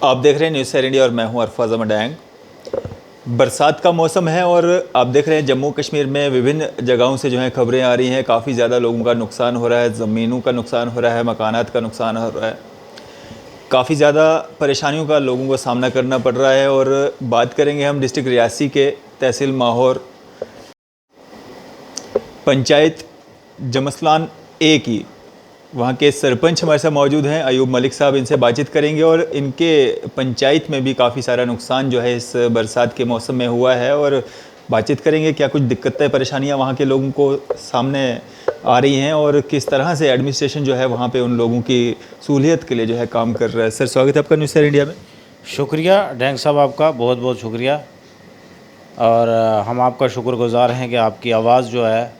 आप देख रहे हैं न्यूज़ सैर इंडिया और मैं हूं अरफाज अहमद डैंग। बरसात का मौसम है और आप देख रहे हैं जम्मू कश्मीर में विभिन्न जगहों से जो है खबरें आ रही हैं। काफ़ी ज़्यादा लोगों का नुकसान हो रहा है, ज़मीनों का नुकसान हो रहा है, मकानात का नुकसान हो रहा है। काफ़ी ज़्यादा परेशानियों का लोगों को सामना करना पड़ रहा है। और बात करेंगे हम डिस्ट्रिक्ट रियासी के तहसील माहौर पंचायत जमसलान ए की। वहाँ के सरपंच हमारे साथ मौजूद हैं, अयूब मलिक साहब। इनसे बातचीत करेंगे और इनके पंचायत में भी काफ़ी सारा नुकसान जो है इस बरसात के मौसम में हुआ है। और बातचीत करेंगे क्या कुछ दिक्कतें परेशानियाँ वहाँ के लोगों को सामने आ रही हैं और किस तरह से एडमिनिस्ट्रेशन जो है वहाँ पे उन लोगों की सहूलियत के लिए जो है काम कर रहा है। सर, स्वागत है आपका न्यूज़ सैर इंडिया में। शुक्रिया डैंग साहब, आपका बहुत बहुत शुक्रिया। और हम आपका शुक्रगुजार हैं कि आपकी आवाज़ जो है,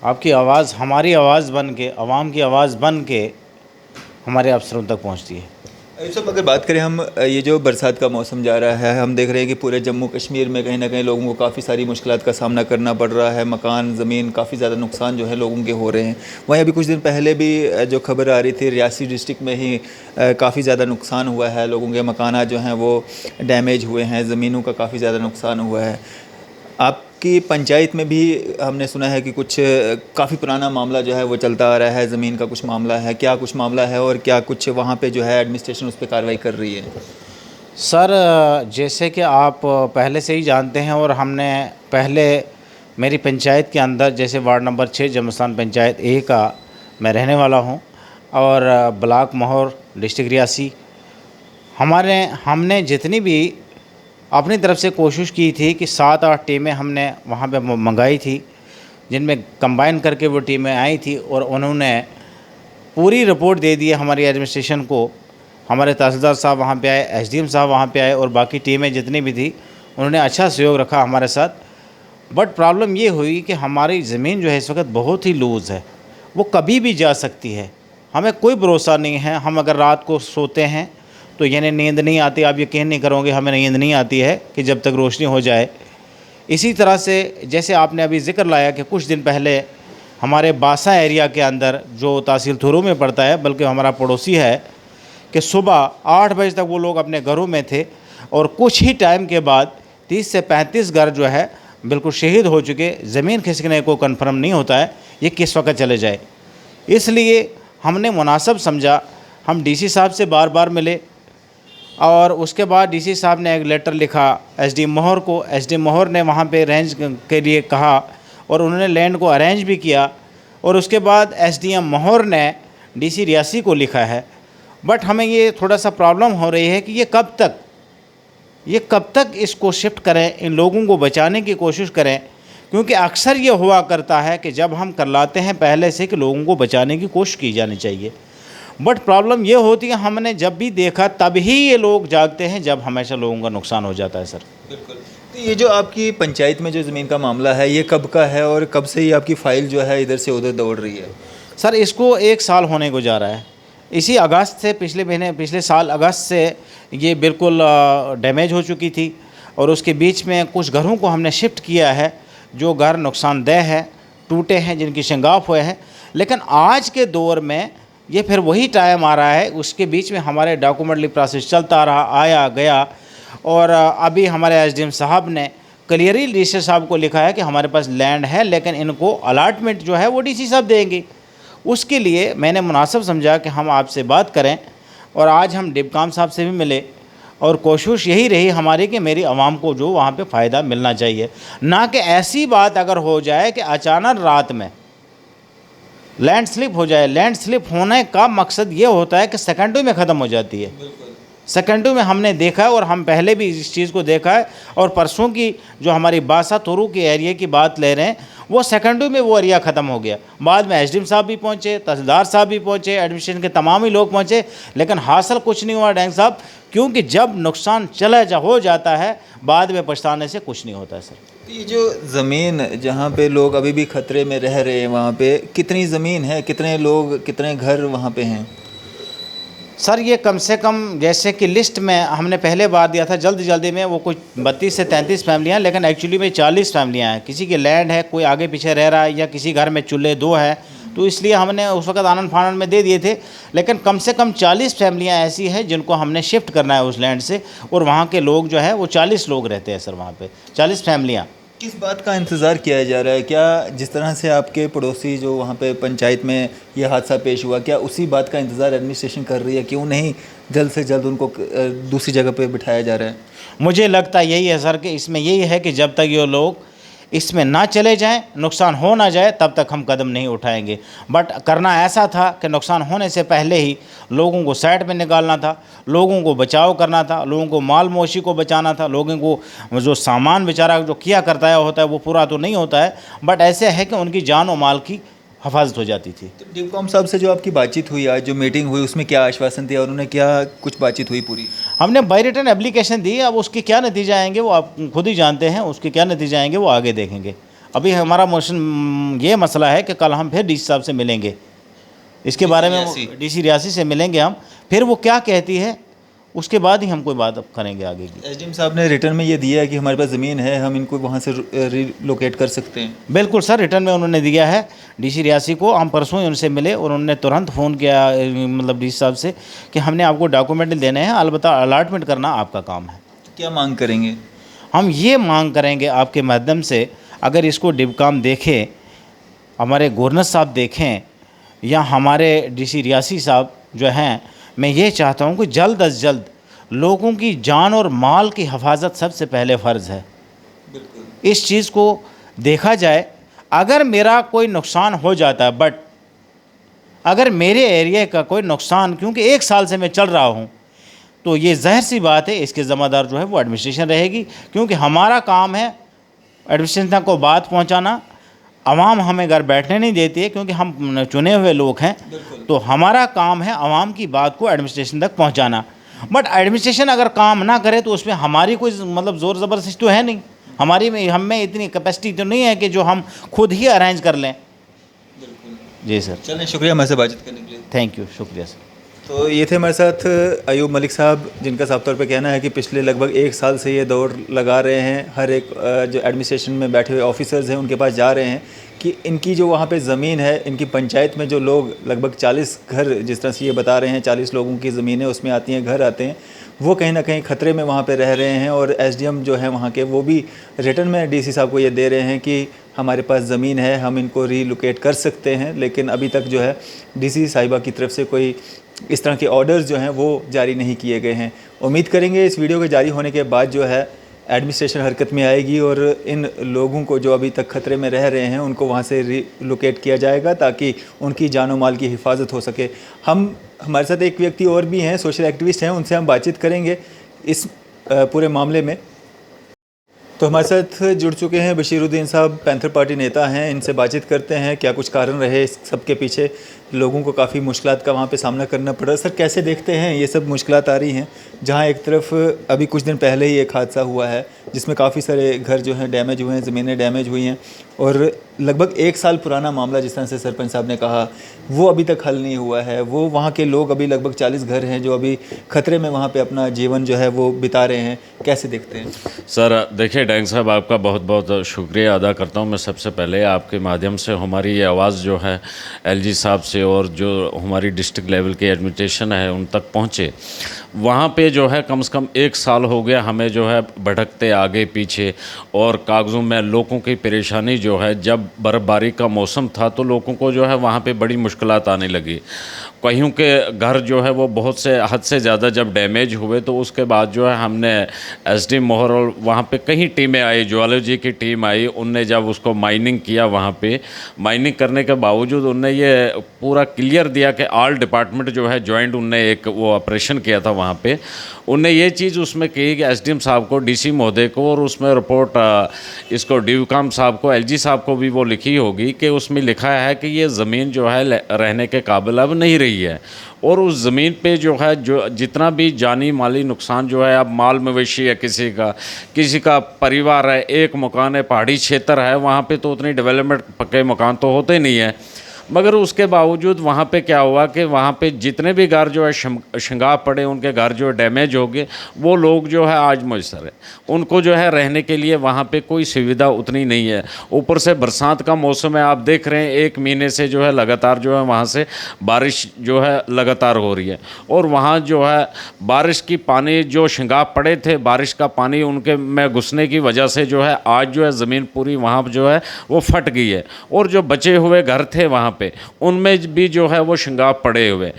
आपकी आवाज़ हमारी आवाज़ बन के, आवाम की आवाज़ बन के हमारे अफसरों तक पहुंचती है। अयूब साहब, अगर बात करें हम, ये जो बरसात का मौसम जा रहा है, हम देख रहे हैं कि पूरे जम्मू कश्मीर में कहीं ना कहीं लोगों को काफ़ी सारी मुश्किलात का सामना करना पड़ रहा है। मकान, ज़मीन, काफ़ी ज़्यादा नुकसान जो है लोगों के हो रहे हैं। वहीं अभी कुछ दिन पहले भी जो खबर आ रही थी, रियासी डिस्ट्रिक्ट में ही काफ़ी ज़्यादा नुकसान हुआ है। लोगों के मकानात जो हैं वो डैमेज हुए हैं, ज़मीनों का काफ़ी ज़्यादा नुकसान हुआ है। आपकी पंचायत में भी हमने सुना है कि कुछ काफ़ी पुराना मामला जो है वो चलता आ रहा है, ज़मीन का कुछ मामला है। क्या कुछ मामला है और क्या कुछ वहाँ पे जो है एडमिनिस्ट्रेशन उस पर कार्रवाई कर रही है? सर, जैसे कि आप पहले से ही जानते हैं और हमने पहले मेरी पंचायत के अंदर, जैसे वार्ड नंबर 6 जमस्तान पंचायत ए का मैं रहने वाला हूं और ब्लॉक माहौर डिस्ट्रिक्ट रियासी, हमने जितनी भी अपनी तरफ से कोशिश की थी कि 7-8 टीमें हमने वहाँ पे मंगाई थी, जिनमें कंबाइन करके वो टीमें आई थी और उन्होंने पूरी रिपोर्ट दे दी है हमारी एडमिनिस्ट्रेशन को। हमारे तहसीलदार साहब वहाँ पे आए, एसडीएम साहब वहाँ पे आए और बाकी टीमें जितनी भी थी उन्होंने अच्छा सहयोग रखा हमारे साथ। बट प्रॉब्लम ये हुई कि हमारी ज़मीन जो है इस वक्त बहुत ही लूज़ है, वो कभी भी जा सकती है। हमें कोई भरोसा नहीं है। हम अगर रात को सोते हैं तो यानी नींद नहीं आती, आप यकीन नहीं करोगे, हमें नींद नहीं आती है कि जब तक रोशनी हो जाए। इसी तरह से जैसे आपने अभी ज़िक्र लाया कि कुछ दिन पहले हमारे बासा एरिया के अंदर, जो तहसील थुरू में पड़ता है, बल्कि हमारा पड़ोसी है, कि सुबह 8 बजे तक वो लोग अपने घरों में थे और कुछ ही टाइम के बाद 30 से 35 घर जो है बिल्कुल शहीद हो चुके। ज़मीन खिसकने को कन्फर्म नहीं होता है ये किस वक्त चले जाए। इसलिए हमने मुनासिब समझा, हम डीसी साहब से बार बार मिले और उसके बाद डीसी साहब ने एक लेटर लिखा एसडी माहौर को। एसडी माहौर ने वहाँ पे अरेंज के लिए कहा और उन्होंने लैंड को अरेंज भी किया। और उसके बाद एसडीएम माहौर ने डीसी रियासी को लिखा है। बट हमें ये थोड़ा सा प्रॉब्लम हो रही है कि ये कब तक इसको शिफ्ट करें, इन लोगों को बचाने की कोशिश करें, क्योंकि अक्सर ये हुआ करता है कि जब हम कर लाते हैं पहले से कि लोगों को बचाने की कोशिश की जानी चाहिए। बट प्रॉब्लम ये होती है, हमने जब भी देखा तब ही ये लोग जागते हैं जब हमेशा लोगों का नुकसान हो जाता है। सर, बिल्कुल। तो ये जो आपकी पंचायत में जो ज़मीन का मामला है, ये कब का है और कब से ही आपकी फ़ाइल जो है इधर से उधर दौड़ रही है? सर, इसको 1 साल होने को जा रहा है। इसी अगस्त से, पिछले साल अगस्त से ये बिल्कुल डैमेज हो चुकी थी और उसके बीच में कुछ घरों को हमने शिफ्ट किया है, जो घर नुकसानदेह है, टूटे हैं, जिनकी शंगाफ हुए हैं। लेकिन आज के दौर में ये फिर वही टाइम आ रहा है। उसके बीच में हमारे डॉक्यूमेंटली प्रोसेस चलता रहा, आया गया। और अभी हमारे एसडीएम साहब ने क्लियरली डीसी साहब को लिखा है कि हमारे पास लैंड है, लेकिन इनको अलाटमेंट जो है वो डीसी साहब देंगे। उसके लिए मैंने मुनासिब समझा कि हम आपसे बात करें और आज हम डिबकाम साहब से भी मिले और कोशिश यही रही हमारी कि मेरी आवाम को जो वहाँ पे फ़ायदा मिलना चाहिए, ना कि ऐसी बात अगर हो जाए कि अचानक रात में लैंड स्लिप हो जाए। लैंड स्लिप होने का मकसद ये होता है कि सेकंडों में ख़त्म हो जाती है। सेकंडों में हमने देखा है और हम पहले भी इस चीज़ को देखा है। और परसों की जो हमारी बासा तुरू के एरिया की बात ले रहे हैं, वो सेकंडों में वो एरिया ख़त्म हो गया। बाद में एसडीएम साहब भी पहुँचे, तहसीलदार साहब भी पहुँचे, एडमिनिस्ट्रेशन के तमाम ही लोग पहुँचे, लेकिन हासिल कुछ नहीं हुआ डैंग साहब, क्योंकि जब नुकसान हो जाता है बाद में पछताने से कुछ नहीं होता है। सर, ये जो ज़मीन जहाँ पे लोग अभी भी ख़तरे में रह रहे हैं, वहाँ पे कितनी ज़मीन है, कितने लोग, कितने घर वहाँ पे हैं? सर, ये कम से कम, जैसे कि लिस्ट में हमने पहले बार दिया था जल्दी में, वो कुछ 32 से 33 फैमिलियाँ, लेकिन एक्चुअली में 40 फैमिलियाँ हैं। किसी की लैंड है, कोई आगे पीछे रह रहा है, या किसी घर में चूल्हे 2 हैं तो इसलिए हमने उस वक्त आनन फानन में दे दिए थे। लेकिन कम से कम 40 फैमिलियाँ ऐसी हैं जिनको हमने शिफ्ट करना है उस लैंड से, और वहाँ के लोग जो है वो 40 लोग रहते हैं सर वहाँ पे, 40 फैमिलियाँ। किस बात का इंतज़ार किया जा रहा है? क्या जिस तरह से आपके पड़ोसी जो वहाँ पे पंचायत में ये हादसा पेश हुआ, क्या उसी बात का इंतज़ार एडमिनिस्ट्रेशन कर रही है? क्यों नहीं जल्द से जल्द उनको दूसरी जगह पे बिठाया जा रहा है? मुझे लगता यही है सर कि इसमें यही है कि जब तक ये लोग इसमें ना चले जाएं, नुकसान हो ना जाए, तब तक हम कदम नहीं उठाएंगे। बट करना ऐसा था कि नुकसान होने से पहले ही लोगों को साइड में निकालना था, लोगों को बचाव करना था, लोगों को माल मवेशी को बचाना था, लोगों को जो सामान बेचारा जो किया करता है होता है वो पूरा तो नहीं होता है, बट ऐसे है कि उनकी जान और माल की हिफाजत हो जाती थी। तो डिवकॉम साहब से जो आपकी बातचीत हुई, आज जो मीटिंग हुई, उसमें क्या आश्वासन दिया उन्होंने? क्या कुछ बातचीत हुई पूरी? हमने बाई रिटर्न एप्लीकेशन दी, अब उसके क्या नतीजे आएंगे वो आप खुद ही जानते हैं, उसके क्या नतीजे आएंगे वो आगे देखेंगे। अभी हमारा मोशन ये मसला है कि कल हम फिर डीसी साहब से मिलेंगे, इसके बारे में डीसी रियासी से मिलेंगे हम, फिर वो क्या कहती है उसके बाद ही हम कोई बात अब करेंगे आगे की। एसडीएम साहब ने रिटर्न में ये दिया है कि हमारे पास ज़मीन है, हम इनको वहाँ से रिलोकेट कर सकते हैं। बिल्कुल सर, रिटर्न में उन्होंने दिया है डीसी रियासी को। हम परसों ही उनसे मिले और उन्होंने तुरंत फ़ोन किया मतलब डीसी साहब से कि हमने आपको डॉक्यूमेंट देने हैं, अलबत्ता अलाटमेंट करना आपका काम है। क्या मांग करेंगे? हम ये मांग करेंगे आपके माध्यम से, अगर इसको डिवकाम देखें, हमारे गवर्नर साहब देखें या हमारे डीसी रियासी साहब जो हैं, मैं ये चाहता हूँ कि जल्द अज जल्द लोगों की जान और माल की हिफाजत सबसे पहले फ़र्ज़ है। बिल्कुल। इस चीज़ को देखा जाए। अगर मेरा कोई नुकसान हो जाता है, बट अगर मेरे एरिया का कोई नुकसान, क्योंकि 1 साल से मैं चल रहा हूँ, तो ये ज़ाहिर सी बात है इसके ज़िम्मेदार जो है वो एडमिनिस्ट्रेशन रहेगी, क्योंकि हमारा काम है एडमिनिस्ट्रेशन को बात पहुँचाना। आवाम हमें घर बैठने नहीं देती है क्योंकि हम चुने हुए लोग हैं, तो हमारा काम है आवाम की बात को एडमिनिस्ट्रेशन तक पहुँचाना। बट एडमिनिस्ट्रेशन अगर काम ना करे तो उसमें हमारी कोई मतलब ज़ोर ज़बरदस्ती तो है नहीं, हमारी में हम में इतनी कैपेसिटी तो नहीं है कि जो हम खुद ही अरेंज कर लें। जी सर। चलें, शुक्रिया हमारे से बातचीत करने के लिए। थैंक यू, शुक्रिया सर। तो ये थे हमारे साथ अयूब मलिक साहब, जिनका साफ तौर पे कहना है कि पिछले लगभग 1 साल से ये दौड़ लगा रहे हैं, हर एक जो एडमिनिस्ट्रेशन में बैठे हुए ऑफिसर्स हैं उनके पास जा रहे हैं कि इनकी जो वहाँ पे ज़मीन है, इनकी पंचायत में जो लोग लगभग 40 घर, जिस तरह से ये बता रहे हैं 40 लोगों की ज़मीनें उसमें आती हैं, घर आते हैं, वो कहीं ना कहीं ख़तरे में वहाँ पे रह रहे हैं। और एसडीएम जो है वहाँ के, वो भी रिटर्न में डीसी साहब को ये दे रहे हैं कि हमारे पास ज़मीन है, हम इनको रीलोकेट कर सकते हैं, लेकिन अभी तक जो है डीसी साहिबा की तरफ से कोई इस तरह के ऑर्डर्स जो हैं वो जारी नहीं किए गए हैं। उम्मीद करेंगे इस वीडियो के जारी होने के बाद जो है एडमिनिस्ट्रेशन हरकत में आएगी और इन लोगों को जो अभी तक ख़तरे में रह रहे हैं उनको वहाँ से रिलोकेट किया जाएगा ताकि उनकी जान और माल की हिफाजत हो सके। हमारे साथ एक व्यक्ति और भी हैं, सोशल एक्टिविस्ट हैं, उनसे हम बातचीत करेंगे इस पूरे मामले में। तो हमारे साथ जुड़ चुके हैं बशीरुद्दीन साहब, पैंथर पार्टी नेता हैं, इनसे बातचीत करते हैं क्या कुछ कारण रहे इस सब के पीछे, लोगों को काफ़ी मुश्किलात का वहाँ पे सामना करना पड़ा। सर, कैसे देखते हैं ये सब मुश्किलात आ रही हैं, जहाँ एक तरफ अभी कुछ दिन पहले ही एक हादसा हुआ है जिसमें काफ़ी सारे घर जो हैं डैमेज हुए हैं, ज़मीनें डैमेज हुई हैं, और लगभग 1 साल पुराना मामला जिस तरह से सरपंच साहब ने कहा वो अभी तक हल नहीं हुआ है। वो वहाँ के लोग अभी लगभग 40 घर हैं जो अभी ख़तरे में वहाँ पे अपना जीवन जो है वो बिता रहे हैं, कैसे देखते हैं? सर देखिए, डैंग साहब आपका बहुत बहुत शुक्रिया अदा करता हूँ मैं। सबसे पहले आपके माध्यम से हमारी ये आवाज़ जो है एलजी साहब से और जो हमारी डिस्ट्रिक्ट लेवल की एडमिनिस्ट्रेशन है उन तक पहुँचे। वहाँ पे जो है कम से कम 1 साल हो गया हमें जो है भटकते आगे पीछे, और कागज़ों में लोगों की परेशानी जो है, जब बर्फ़बारी का मौसम था तो लोगों को जो है वहाँ पे बड़ी मुश्किलात आने लगी। कईयों के घर जो है वो बहुत से हद से ज़्यादा जब डैमेज हुए तो उसके बाद जो है हमने एसडी मोहर और वहाँ पे कई टीमें आई, ज्वालॉजी की टीम आई, उनने जब उसको माइनिंग किया, वहाँ पे माइनिंग करने के बावजूद उनने ये पूरा क्लियर दिया कि ऑल डिपार्टमेंट जो है जॉइंट, उनने एक वो ऑपरेशन किया था वहाँ पे। उनने ये चीज़ उसमें कही कि एसडीएम साहब को, डीसी महोदय को, और उसमें रिपोर्ट इसको डिवकाम साहब को, एलजी साहब को भी वो लिखी होगी कि उसमें लिखा है कि ये ज़मीन जो है रहने के काबिल अब नहीं रही है, और उस ज़मीन पे जो है जो जितना भी जानी माली नुकसान जो है, अब माल मवेशी है, किसी का परिवार है, एक मकान है, पहाड़ी क्षेत्र है, वहाँ पे तो उतनी डेवलपमेंट पक्के मकान तो होते नहीं है। मगर उसके बावजूद वहाँ पे क्या हुआ कि वहाँ पे जितने भी घर जो है श्रृंगार पड़े, उनके घर जो डैमेज हो गए, वो लोग जो है आज मुयसर है, उनको जो है रहने के लिए वहाँ पे कोई सुविधा उतनी नहीं है। ऊपर से बरसात का मौसम है, आप देख रहे हैं 1 महीने से जो है लगातार जो है वहाँ से बारिश जो है लगातार हो रही है, और वहाँ जो है बारिश की पानी जो श्रृंगार पड़े थे, बारिश का पानी उनके में घुसने की वजह से जो है आज जो है ज़मीन पूरी वहाँ जो है वो फट गई है, और जो बचे हुए घर थे वहाँ पे उनमें भी जो है वो श्रृंगार पड़े हुए।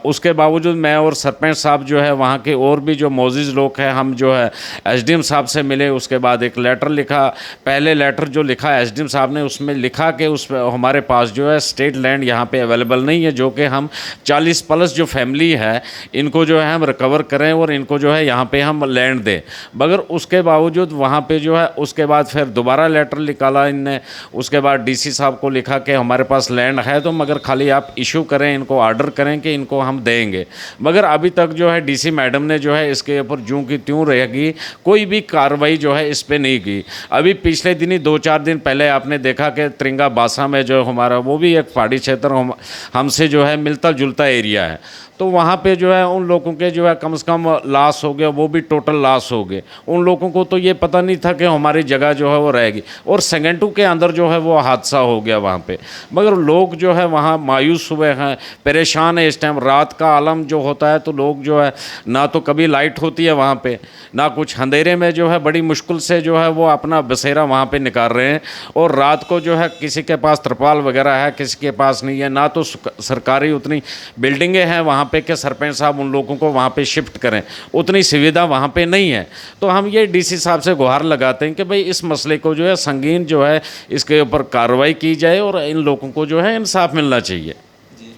उसके बावजूद मैं और सरपंच साहब जो है वहाँ के और भी जो मौजूद लोग हैं, हम जो है एसडीएम साहब से मिले, उसके बाद एक लेटर लिखा। पहले लेटर जो लिखा एसडीएम साहब ने, उसमें लिखा कि उस हमारे पास जो है स्टेट लैंड यहाँ पे अवेलेबल नहीं है, जो कि हम 40+ जो फैमिली है इनको जो है हम रिकवर करें और इनको जो है यहाँ पे हम लैंड दें। मगर उसके बावजूद वहाँ पे जो है उसके बाद फिर दोबारा लेटर निकाला इनने, उसके बाद डीसी साहब को लिखा कि हमारे पास लैंड है तो मगर खाली आप इशू करें, इनको ऑर्डर करें कि इनको हम देंगे। मगर अभी तक जो है डीसी मैडम ने जो है इसके ऊपर ज्यों की त्यों रहेगी, कोई भी कार्रवाई जो है इस पे नहीं की। अभी पिछले दिन ही 2-4 दिन पहले आपने देखा कि त्रिंगा बासा में जो हमारा वो भी एक पहाड़ी क्षेत्र हमसे जो है मिलता जुलता एरिया है, तो वहाँ पे जो है उन लोगों के जो है कम से कम लॉस हो गया, वो भी टोटल लॉस हो गए। उन लोगों को तो ये पता नहीं था कि हमारी जगह जो है वो रहेगी, और सेकेंडों के अंदर जो है वो हादसा हो गया वहाँ पे। मगर लोग जो है वहाँ मायूस हुए हैं, परेशान है इस टाइम। रात का आलम जो होता है तो लोग जो है ना तो कभी लाइट होती है वहाँ पे, ना कुछ, अंधेरे में जो है बड़ी मुश्किल से जो है वो अपना बसेरा वहाँ पे निकाल रहे हैं। और रात को जो है किसी के पास तरपाल वगैरह है, किसी के पास नहीं है, ना तो सरकारी उतनी बिल्डिंगें हैं वहाँ पे कि सरपंच साहब उन लोगों को वहाँ पे शिफ्ट करें, उतनी सुविधा वहाँ पे नहीं है। तो हम ये डीसी साहब से गुहार लगाते हैं कि भाई इस मसले को जो है संगीन जो है इसके ऊपर कार्रवाई की जाए और इन लोगों को जो है इंसाफ मिलना चाहिए।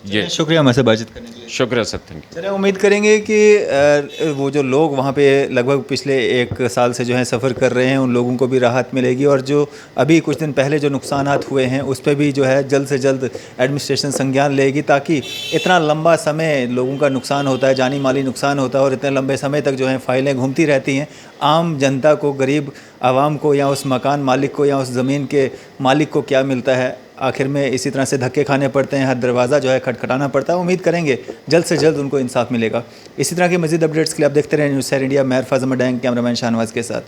जी, शुक्रिया हमारे से बातचीत करने के लिए। शुक्रिया सर, थैंक यू। चलिए, उम्मीद करेंगे कि वो जो लोग वहाँ पे लगभग पिछले 1 साल से जो है सफ़र कर रहे हैं, उन लोगों को भी राहत मिलेगी, और जो अभी कुछ दिन पहले जो नुकसानात हुए हैं उस पर भी जो है जल्द से जल्द एडमिनिस्ट्रेशन संज्ञान लेगी, ताकि इतना लंबा समय लोगों का नुकसान होता है, जानी माली नुकसान होता है, और इतने लंबे समय तक जो है फाइलें घूमती रहती हैं। आम जनता को, गरीब आवाम को, या उस मकान मालिक को, या उस ज़मीन के मालिक को क्या मिलता है? आखिर में इसी तरह से धक्के खाने पड़ते हैं, हर दरवाज़ा जो है खटखटाना पड़ता है। उम्मीद करेंगे जल्द से जल्द उनको इंसाफ मिलेगा। इसी तरह की मज़ीद अपडेट्स के लिए आप देखते रहें न्यूज़ 7 इंडिया। मैं अरफाज़ अहमद, कैमरामैन शाहनवाज़ के साथ।